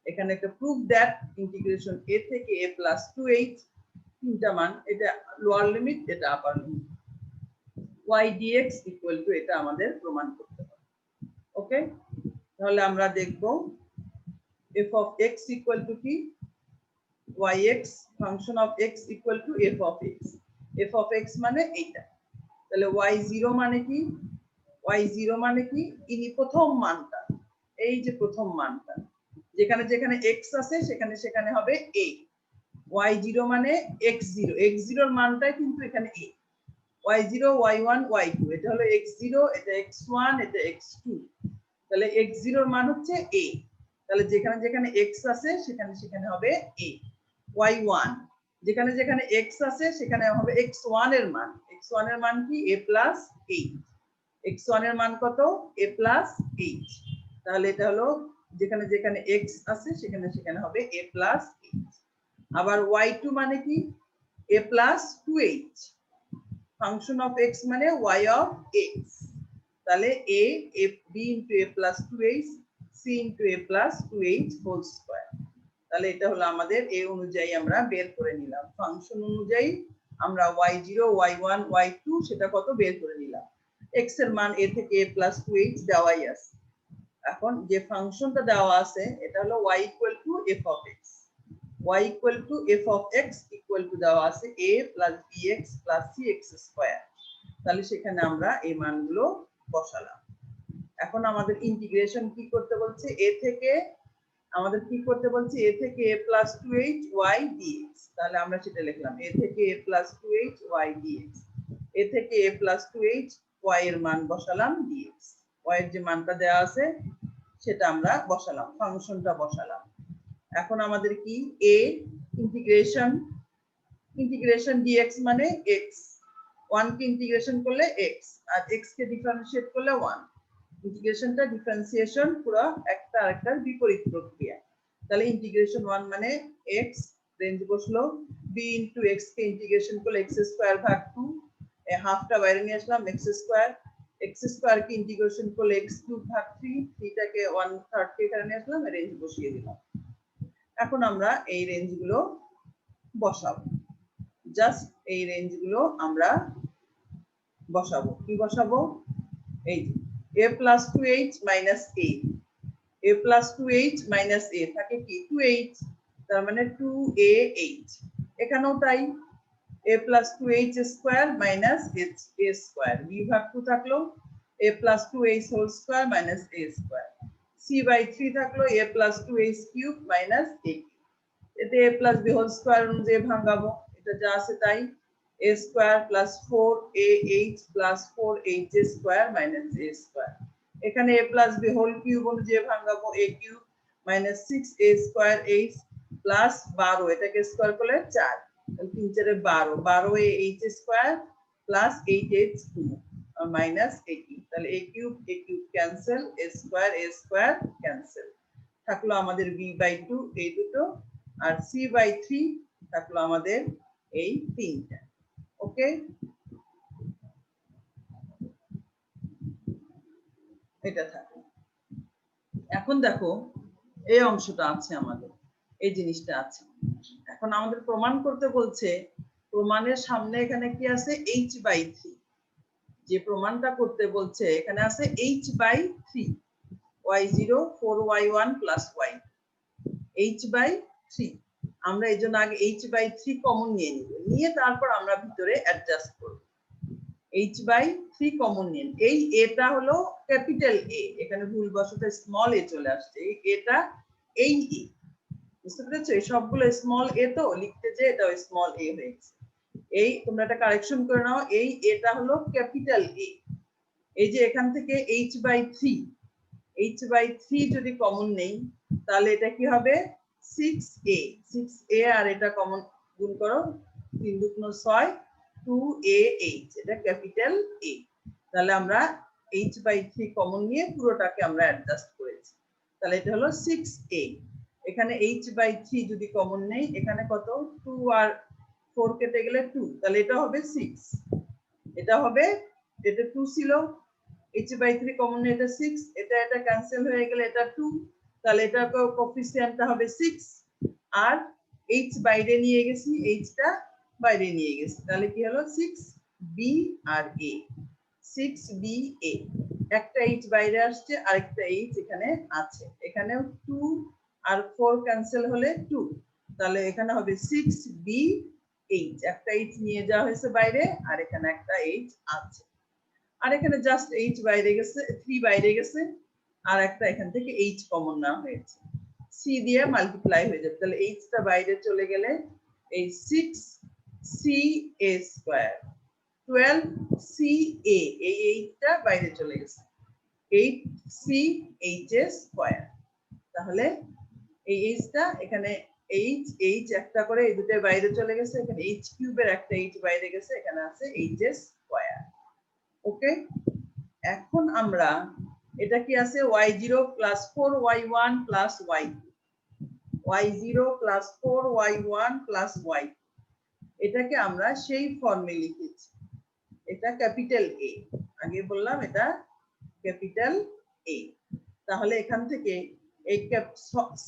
[SPEAKER 1] এখানে একটা প্রুফ দ্যাট ইন্টিগ্রেশন a থেকে a plus 2h, তিনটা মান, এটা লোয়ার লিমিট, এটা আপার limit, y dx equal two, এটা আমাদের প্রমাণ করতে হবে। ওকে, তাহলে আমরা দেখব f of x equal to কি, yx function of x equal two f of x, f of x মানে এইটা, তাহলে y0 মানে কি, y0 মানে কি, ইনি প্রথম মানটা, এই যে প্রথম মানটা, যেখানে যেখানে x আছে সেখানে সেখানে হবে a, y0 মানে x0, x0 এর মানটাই কিন্তু এখানে a, y0 y1 y2, এটা হলো x0, এটা x1, এটা x2, তাহলে x0 এর মান হচ্ছে a, তাহলে যেখানে যেখানে x আছে সেখানে সেখানে হবে a, y1 যেখানে যেখানে x আছে সেখানে হবে x1 এর মান, x1 এর মান কি a plus 8, x1 এর মান কত a plus 8, তাহলে এটা হলো যেখানে যেখানে x আছে সেখানে সেখানে হবে a plus 8, আবার y2 মানে কি a plus 2h, function of x মানে y of x, তাহলে a b into a plus 2h, c into a plus 2h whole square, তাহলে এটা হলো আমাদের a অনুযায়ী আমরা বের করে নিলাম, ফাংশন অনুযায়ী আমরা y0 y1 y2 সেটা কত বের করে নিলাম, x এর মান a থেকে a plus 2h দেওয়াই আছে। এখন যে ফাংশনটা দেওয়া আছে এটা হলো y equal to f of x, y equal to f of x equal to দেওয়া আছে a plus bx plus cx square, তাহলে সেখানে আমরা এই মানগুলো বসালাম। এখন আমাদের ইন্টিগ্রেশন কি করতে বলছে, a থেকে আমাদের কি করতে বলছে, a থেকে a plus 2h y dx, তাহলে আমরা সেটা লিখলাম a থেকে a plus 2h y dx, a থেকে a plus 2h y এর মান বসালাম dx, y এর যে মানটা দেওয়া আছে সেটা আমরা বসালাম, ফাংশনটা বসালাম। এখন আমাদের কি a ইন্টিগ্রেশন dx মানে x, 1 কে ইন্টিগ্রেশন করলে x, আর x কে ডিফারেন্সিয়েট করলে 1, ইন্টিগ্রেশনটা ডিফারেন্সিয়েশন পুরো একটা আরেকটার বিপরীত প্রক্রিয়া, তাহলে ইন্টিগ্রেশন 1 মানে x, রেঞ্জ বসলো b into x কে ইন্টিগ্রেশন করলে x স্কয়ার ভাগ 2, হাফটা বাইরে নিয়ে আসলাম, এক্স স্কোয়ার কে ইন্টিগ্রেশন করলে এক্স কিউব ভাগ 3, 3টাকে 1/3 কে এখানে নিয়ে আসলাম, রেঞ্জ বসিয়ে দিলাম। এখন আমরা এই রেঞ্জগুলো বসাবো, জাস্ট এই রেঞ্জগুলো আমরা বসাবো। কি বসাবো? এই a plus 2h minus a plus 2h minus a থাকে কি 2h, তার মানে 2ah। এখানেও তাই, a plus 2h square minus a square, b ভাগ 2 থাকলো a plus 2h whole square minus a square, c by 3 থাকলো a plus 2h cube minus a cube। এতে a plus b whole square অনুযায়ী ভাঙাবো, এটা যা আছে তাই, a square plus 4ah plus 4h square minus a square। এখানে a plus b whole cube অনুযায়ী ভাঙাবো, a cube minus 6a square h plus 12, এটাকে স্কয়ার করলে 4, তাহলে 3 4 12, 12ah square plus 8h cube minus a cube, তাহলে a cube cancel, a square cancel, থাকলো আমাদের b by 2 এই দুটো, আর c by 3 থাকলো আমাদের এই তিনটা। ওকে, এটা থাকলো। এখন দেখো এই অংশটা আছে আমাদের, এই জিনিসটা আছে। এখন আমাদের প্রমাণ করতে বলছে, প্রমাণের সামনে এখানে কি আছে h by 3, যে প্রমাণটা করতে বলছে এখানে আছে h by 3, y0 4y1 plus y, h by 3। আমরা এই জন্য আগে h by 3 কমন নিয়ে নিব, নিয়ে তারপর আমরা ভিতরে অ্যাডজাস্ট করব। h by 3 কমন নিন, এই এটা হলো ক্যাপিটাল A, এখানে ভুলবশত স্মল a চলে আসছে, এটা এই e, বুঝতে পেরেছো? এই সবগুলো স্মল a তো লিখতে যে এটা স্মল a হয়ে গেছে। এই তোমরা এটা কারেকশন করে নাও, এই এটা হলো ক্যাপিটাল A। এই যে এখান থেকে h by 3 যদি কমন নেই তাহলে এটা কি হবে 6a, আর এটা কমন গুণ করো, 3 2 6, 2ah, এটা ক্যাপিটাল A। তাহলে আমরা h by 3 কমন নিয়ে পুরোটাকে আমরা অ্যাডজাস্ট করেছি, তাহলে এটা হলো 6a। এখানে h by 3 যদি কমন নেই, এখানে কত 2 আর 4 কেটে গেলে 2, তাহলে এটা হবে 6, এটা হবে, এটা 2 ছিল, h by 3 কমন নিয়ে এটা 6, এটা ক্যান্সেল হয়ে গেলে এটা 2, তাহলে এটা কোএফিসিয়েন্টটা হবে 6, আর h বাইরে নিয়ে গেছি, h টা বাইরে নিয়ে গেছি, তাহলে কি হলো 6b আর a, 6ba, একটা h বাইরে আসছে, আরেকটা h এখানে আছে, এখানেও 2 আর 4 ক্যান্সেল হলে 2, তাহলে এখানে হবে 6b h, একটা h নিয়ে যাওয়া হয়েছে বাইরে, আর এখানে একটা h আছে, আর এখানে জাস্ট h বাইরে গেছে, 3 বাইরে গেছে, আর একটা এখান থেকে h কমন নেওয়া হয়েছে, c দিয়ে মাল্টিপ্লাই হয়ে যাবে, তাহলে h টা বাইরে চলে গেলে এই 6ca স্কয়ার 12ca, এই h টা বাইরে চলে গেছে, 8ch স্কয়ার। তাহলে এই h টা এখানে h একটা করে এই দুটো বাইরে চলে গেছে, এখানে h কিউবের একটা h বাইরে গেছে, এখানে আছে h স্কয়ার। ওকে, এখন আমরা এটা কি আছে y0 plus 4y1 plus y2, y0 plus 4y1 plus y2, এটাকে আমরা সেই ফর্মে লিখেছি, এটা ক্যাপিটাল A, আগে বললাম এটা ক্যাপিটাল A। তাহলে এখান থেকে এই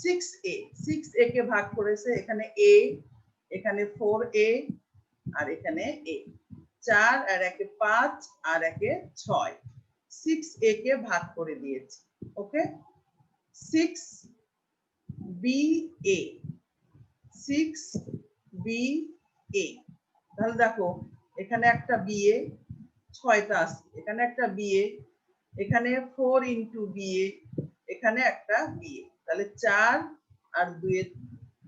[SPEAKER 1] 6a কে ভাগ করেছে, এখানে a, এখানে 4a, আর এখানে a, 4 আর একে 5 আর একে 6, 6a কে ভাগ করে দিয়েছি। ওকে, 6ba, 6ba, তাহলে দেখো এখানে একটা ba, 6টা আছে, এখানে একটা ba, এখানে 4 into ba, এখানে একটা ba, তাহলে 4 আর 2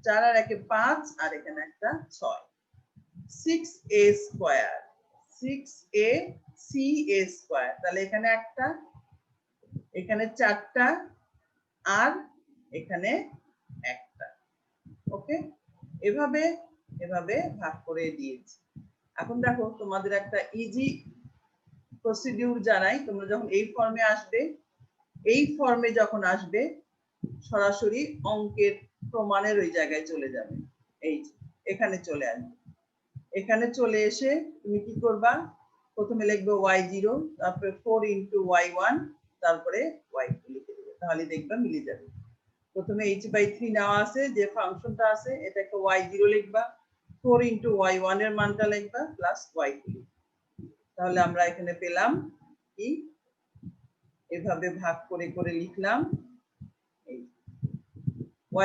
[SPEAKER 1] 4 আর একে 5, আর এখানে একটা 6, 6a square, 6a ca square, তাহলে এখানে একটা, এখানে 4টা, আর এখানে একটা। ওকে, এভাবে ভাগ করে দিয়েছি। এখন দেখো তোমাদের একটা ইজি প্রসিডিউর জানাই, তোমরা যখন এই ফর্মে আসবে, এই ফর্মে যখন আসবে সরাসরি অঙ্কের প্রমাণের ওই জায়গায় চলে যাবে, এই এখানে চলে আসবে, এখানে চলে এসে তুমি কি করবা, প্রথমে লিখবো y0, তারপরে 4 ইন্টু y1, তারপরে y2 লিখে দেবে, তাহলে দেখবা মিলে যাবে। প্রথমে h/3 নেওয়া আছে, যে ফাংশনটা আছে এটাকে y0 লিখবা, 4 ইন্টু y1 এর মানটা লিখবা, প্লাস y2। তাহলে আমরা এখানে পেলাম কি, এভাবে ভাগ করে করে লিখলাম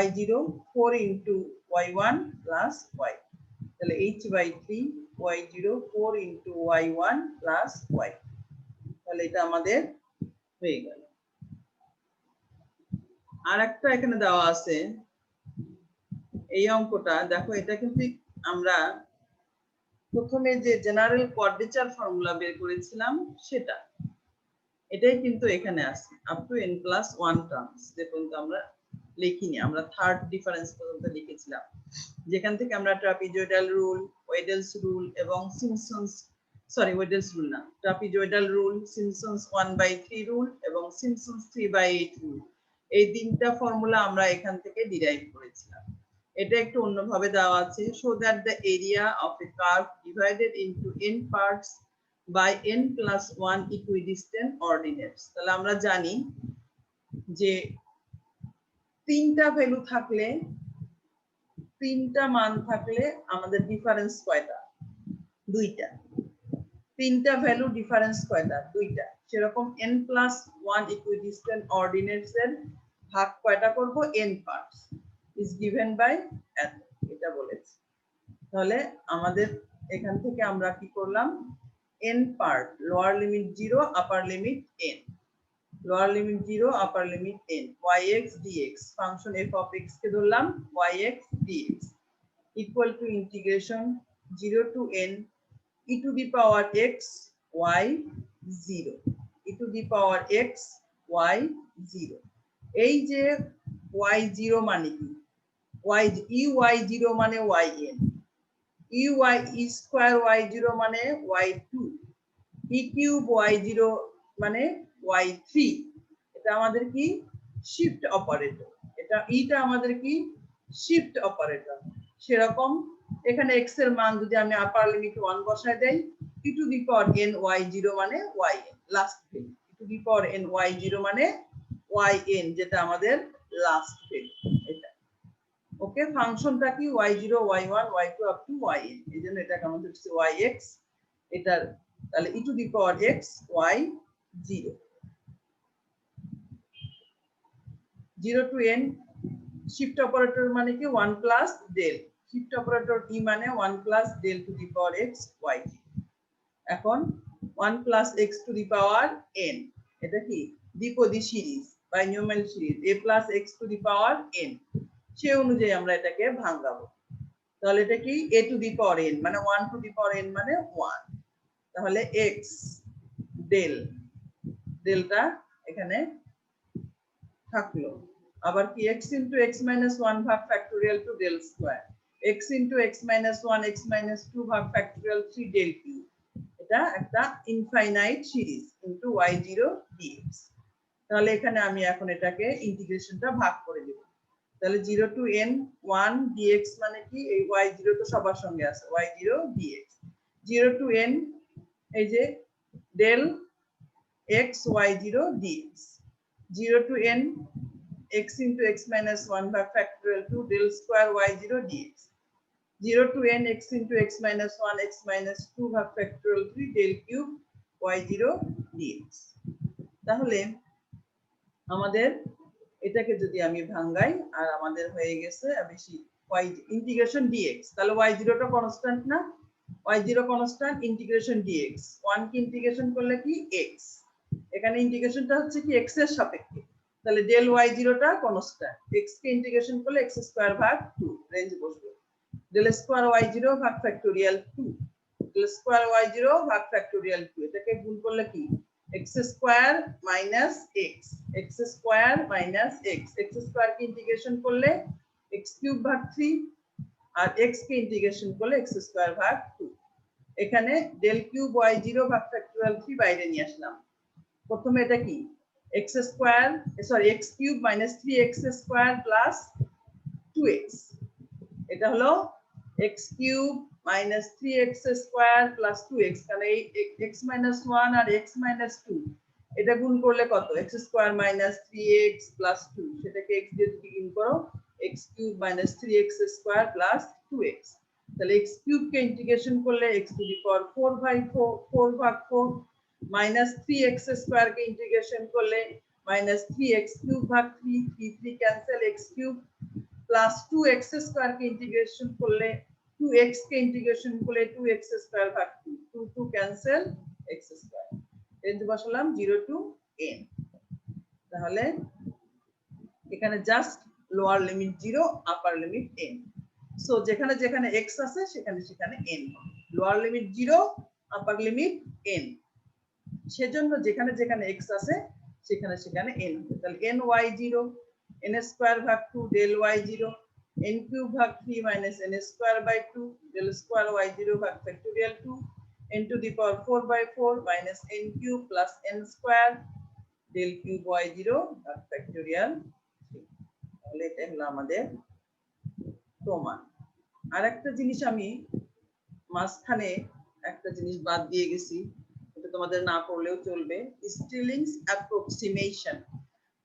[SPEAKER 1] y0 4 into y1 plus y, তাহলে h/3 y0 4 into y1 plus y, তাহলে এটা আমাদের হয়ে গেল। আর একটা এখানে দেওয়া আছে এই অঙ্কটা, দেখো এটা কিন্তু আমরা প্রথমে যে জেনারেল কোয়াড্রেচার ফর্মুলা বের করেছিলাম সেটা, এটাই কিন্তু এখানে আছে আপ টু n+1 টার্মস, যে পর্যন্ত আমরা লিখিনি, আমরা থার্ড ডিফারেন্স পর্যন্ত লিখেছিলাম, যেখান থেকে আমরা ট্রাপিজয়েডাল রুল, ওয়েডেলস রুল এবং সিমপসন্স ওয়েডেলস রুল না, ট্রাপিজয়েডাল রুল, সিমপসন্স 1/3 রুল এবং সিমপসন্স 3/8 রুল, এই তিনটা ফর্মুলা আমরা এখান থেকে ডিরাইভ করেছিলাম। এটা একটু অন্যভাবে দেওয়া আছে, so that the area of a curve divided into n parts by n+1 equidistant ordinates। তাহলে আমরা জানি যে তিনটা ভ্যালু থাকলে, তিনটা মান থাকলে আমাদের ডিফারেন্স কয়টা? দুইটা। তিনটা ভ্যালু ডিফারেন্স কয়টা? দুইটা। সেরকম n+1 equidistant ordinates এর ভাগ কয়টা করব? n parts is given by n, এটা বলেছে। তাহলে আমাদের এখান থেকে আমরা কি করলাম, n part, lower limit 0, upper limit n, lower limit 0, upper limit n, yx dx, function f of x কে ধরলাম yx dx equal to integration 0 to n e to the power x y 0, e to the power x y 0। এই যে y0 মানে কি, y0 মানে yn, e স্কয়ার y0 মানে y2, e কিউব y0 মানে y3, এটা আমাদের কি শিফট অপারেটর, এটা ইটা আমাদের কি শিফট অপারেটর। সেরকম এখানে x এর মান যদি আমি আপার লিমিট 1 বসায় দেই, e to the power n y0 মানে yn, last value, e to the power n y0 মানে yn, যেটা আমাদের লাস্ট ভ্যালু এটা। ওকে, ফাংশনটা কি y0 y1 y2 up to yn, এইজন্য এটা কেমন হচ্ছে yx, এটার তাহলে e to the power x y0, 0 to n, shift operator মানে কি 1 plus del, shift operator e মানে 1 plus del to the power x y। এখন 1 plus x to the power n, এটা কি দ্বিপদী series, binomial series, a plus x to the power n, সেই অনুযায়ী আমরা এটাকে ভাঙাবো। তাহলে এটা কি a two the power n মানে 1 টু দি পাওয়ার n মানে 1, তাহলে x ডেল, ডেলটা এখানে থাকলো, আবার কি x into x minus 1 ভাগ factorial two del square, x into x minus 1 x minus 2 ভাগ ফ্যাক্টোরিয়াল 3 ডেল কিউব, এটা একটা infinite series into y0 dx। তাহলে এখানে আমি এখন এটাকে ইন্টিগ্রেশনটা ভাগ করে দেব, তাহলে 0 টু n 1 dx মানে কি, এই y0 তো সবার সঙ্গে আছে, y0 dx, 0 টু n এই যে del x y0 dx, 0 to n x into x minus 1 by factorial 2 del square y0 dx, 0 to n x into x minus 1 x minus 2 by factorial 3 del cube y0 dx। তাহলে আমাদের এটাকে যদি আমি ভাঙাই, আর আমাদের হয়ে গেছে বেশি y ইন্টিগ্রেশন dx, তাহলে y0 টা কনস্ট্যান্ট না, y0 কনস্ট্যান্ট, ইন্টিগ্রেশন dx, 1 কে ইন্টিগ্রেশন করলে কি x, এখানে ইন্টিগ্রেশনটা হচ্ছে কি x এর সাপেক্ষে, তাহলে ডেল y0 টা কনস্ট্যান্ট, x কে ইন্টিগ্রেশন করলে x স্কয়ার ভাগ 2 রেঞ্জ বসবে, ডেল স্কয়ার y0 ভাগ ফ্যাক্টোরিয়াল 2, ডেল স্কয়ার y0 ভাগ ফ্যাক্টোরিয়াল 2, এটাকে গুণ করলে কি x square minus x, x square minus x, x square কে ইন্টিগ্রেশন করলে x কিউব ভাগ 3, আর x কে ইন্টিগ্রেশন করলে x স্কয়ার ভাগ 2। এখানে ডেল কিউব y0 ভাগ ফ্যাক্টোরিয়াল 3 বাইরে নিয়ে আসলাম, প্রথমে এটা কি x square x cube minus 3x square plus 2x, এটা হলো x cube minus 3x square plus 2x, কারণ এই x মাইনাস 1 আর x মাইনাস 2 এটা গুণ করলে কত, x square minus 3x plus 2, সেটাকে x দিয়ে যদি গুণ করো x cube minus 3x square plus 2x, তাহলে x কিউব কে ইন্টিগ্রেশন করলে x টু দি পাওয়ার 4 ভাগ 4 মাইনাস 3x স্কয়ার কে ইন্টিগ্রেশন করলে মাইনাস 3x কিউব ভাগ 3 cancel, x cube plus 2x square কে ইন্টিগ্রেশন করলে 2x কে ইন্টিগ্রেশন করলে 2x স্কয়ার ভাগ 2 2 ক্যান্সেল, x স্কয়ার রেঞ্জ বসালাম 0 টু n। তাহলে এখানে just lower limit 0, upper limit n। So যেখানে যেখানে x আছে সেখানে সেখানে n হবে, lower limit 0, upper limit n, সেজন্য যেখানে যেখানে x আছে সেখানে সেখানে n হবে। তাহলে n y0 n স্কয়ার ভাগ 2 del y0, n কিউব ভাগ 3 minus n square by 2 del square y0 ভাগ factorial 2 n to the power 4/4 minus n cube plus n square del cube y0 ভাগ ফ্যাক্টোরিয়াল 3। তাহলে এটা হলো আমাদের প্রমাণ। আরেকটা জিনিস আমি মাঝখানে একটা জিনিস বাদ দিয়ে গেছি, এটা তোমাদের না পড়লেও চলবে, স্টিলিংস অ্যাপ্রক্সিমেশন,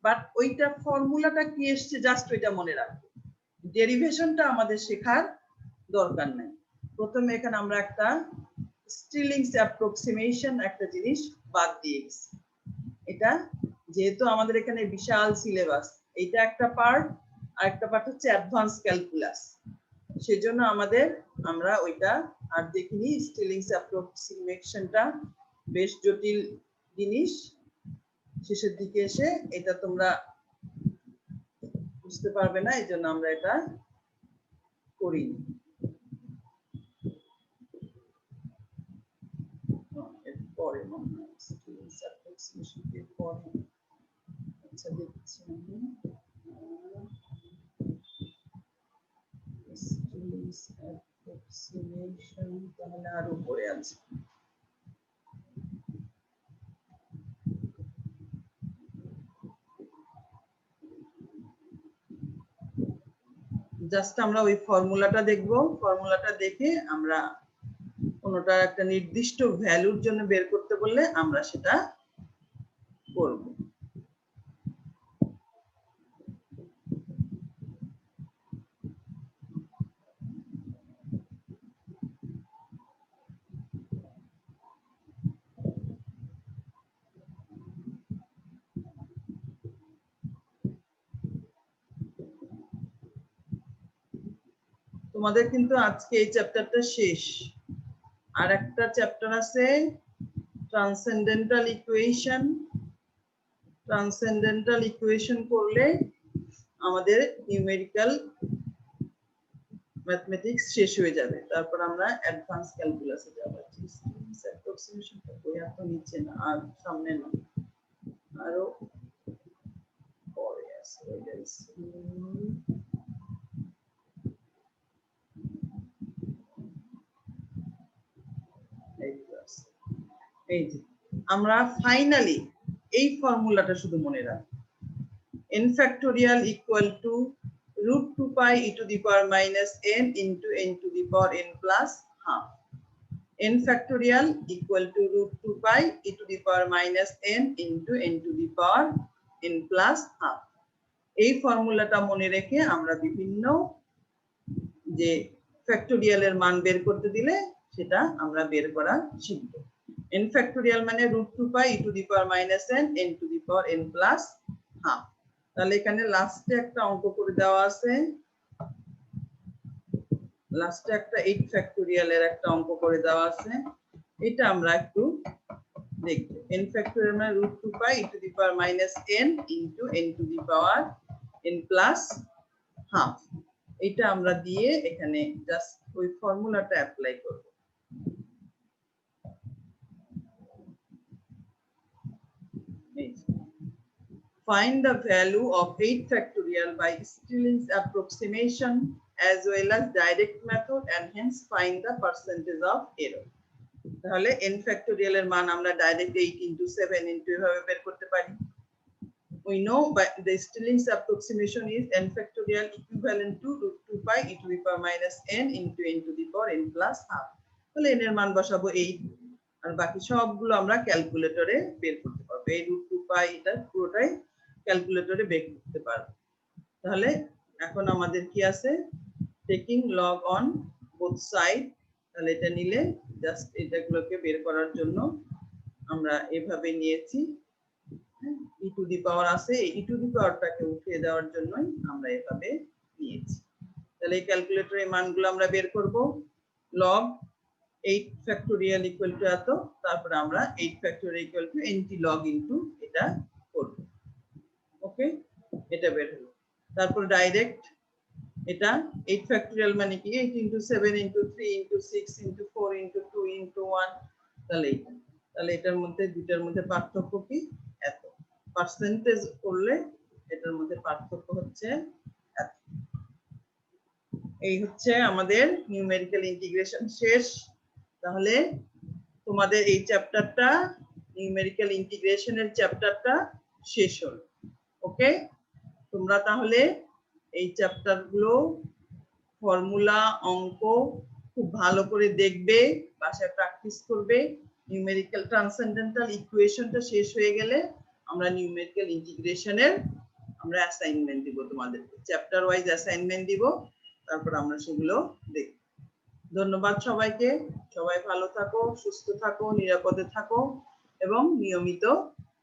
[SPEAKER 1] বাট ওইটা ফর্মুলাটা কি এসছে জাস্ট ওইটা মনে রাখো, ডেরিভেশনটা আমাদের শেখার দরকার নাই। প্রথমে এখানে আমরা একটা স্টিলিংস অ্যাপ্রক্সিমেশন একটা জিনিস বাদ দিয়ে গেছি, এটা যেহেতু আমাদের এখানে বিশাল সিলেবাস, এটা একটা পার্ট, আর একটা পার্ট হচ্ছে অ্যাডভান্স ক্যালকুলাস, সেজন্য আমরা ওইটা আর দেখিনি। স্টিলিংস অ্যাপ্রক্সিমেশনটা বেশ জটিল জিনিস, শেষের দিকে এসে এটা তোমরা বুঝতে পারবে না, এই জন্য আমরা এটা করিনি। পরে স্টিলিংস অ্যাপ্রক্সিমেশন এর পরে, আচ্ছা দেখছি আমি স্টিলিংস অ্যাপ্রক্সিমেশন তাহলে আর উপরে আছে। জাস্ট আমরা ওই ফর্মুলাটা দেখব, ফর্মুলাটা দেখে আমরা কোনটা একটা নির্দিষ্ট ভ্যালুর জন্য বের করতে বললে আমরা সেটা করব। তোমাদের কিন্তু আজকে এই চ্যাপ্টারটা শেষ, আর একটা চ্যাপ্টার আছে ট্রান্সেন্ডেন্টাল ইকুয়েশন। ট্রান্সেন্ডেন্টাল ইকুয়েশন করলে আমাদের নিউমেরিক্যাল ম্যাথমেটিক্স শেষ হয়ে যাবে, তারপর আমরা অ্যাডভান্স ক্যালকুলাসে যাব। অ্যাপ্রক্সিমেশনটা বই এত নিচে না, আর সামনে না, আরো পরে আছে। এই যে আমরা ফাইনালি এই ফর্মুলাটা শুধু মনে রাখি, n factorial equal to root 2 pi e to the power minus n into n to the power n plus half. n factorial equal to root 2 pi e to the power minus n into n to the power n plus half. এই ফর্মুলাটা মনে রেখে আমরা বিভিন্ন যে ফ্যাক্টোরিয়ালের মান বের করতে দিলে সেটা আমরা বের করা শিখব। n factorial মানে root 2 pi e to the power minus n n to the power n plus half। তাহলে এখানে লাস্টে একটা অঙ্ক করে দেওয়া আছে, লাস্টে একটা 8 ফ্যাক্টোরিয়াল এর একটা অঙ্ক করে দেওয়া আছে, এটা আমরা একটু দেখব। n ফ্যাক্টোরিয়াল মানে root 2 pi e to the power minus n into n to the power n plus half। এটা আমরা দিয়ে এখানে জাস্ট ওই ফর্মুলাটা অ্যাপ্লাই করব। Find the value of 8 factorial by Stilling's approximation as well as direct method and hence find the percentage of error. তাহলে n factorial এর মান আমরা ডাইরেক্ট 8 into 7 into এভাবে বের করতে পারি। We know by the Stilling's approximation is n factorial equivalent to root 2 pi e to the power minus n into n to the power n plus half। তাহলে n এর মান বসাবো 8 আর বাকি সবগুলো আমরা ক্যালকুলেটরে বের করতে পারবো। এই √2 pi এটা পুরোটাই ক্যালকুলেটরে বের করতে পারবো। তাহলে এখন আমাদের কি আছে, taking log on both side. তাহলে এটা নিলে জাস্ট এটাগুলোকে বের করার জন্য আমরা এভাবে নিয়েছি। ই টু দি পাওয়ার আছে, ই টু দি পাওয়ারটাকে উঠিয়ে দেওয়ার জন্যই আমরা এভাবে নিয়েছি। তাহলে এই ক্যালকুলেটরের মানগুলো আমরা বের করব। লগ 8 ফ্যাক্টোরিয়াল ইকুয়াল টু এত, তারপরে আমরা 8 factorial equal to nt log into এটা করব। ওকে, এটা বের হলো। তারপর ডাইরেক্ট এটা 8 ফ্যাক্টোরিয়াল মানে কি 8 into 7 into 3 into 6 into 4 into 2 into 1। তাহলে এটার মধ্যে দুটার মধ্যে পার্থক্য কি এত, পার্সেন্টেজ করলে এটার মধ্যে পার্থক্য হচ্ছে এত। এই হচ্ছে আমাদের নিউমেরিক্যাল ইন্টিগ্রেশন শেষ। তাহলে তোমাদের এই চ্যাপ্টারটা, নিউমেরিক্যাল ইন্টিগ্রেশনের চ্যাপ্টারটা শেষ হলো। ওকে, তোমরা তাহলে এই চ্যাপ্টারগুলো ফর্মুলা অঙ্ক খুব ভালো করে দেখবে, বাসায় প্র্যাকটিস করবে। নিউমেরিক্যাল ট্রান্সেন্ডেন্টাল ইকুয়েশনটা শেষ হয়ে গেলে আমরা নিউমেরিক্যাল ইন্টিগ্রেশনের আমরা অ্যাসাইনমেন্ট দিব, তোমাদেরকে চ্যাপ্টার ওয়াইজ অ্যাসাইনমেন্ট দিব, তারপর আমরা সেগুলো দেখব। ধন্যবাদ সবাইকে। সবাই ভালো থাকো, সুস্থ থাকো, নিরাপদে থাকো এবং নিয়মিত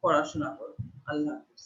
[SPEAKER 1] পড়াশোনা করো। আল্লাহ হাফেজ।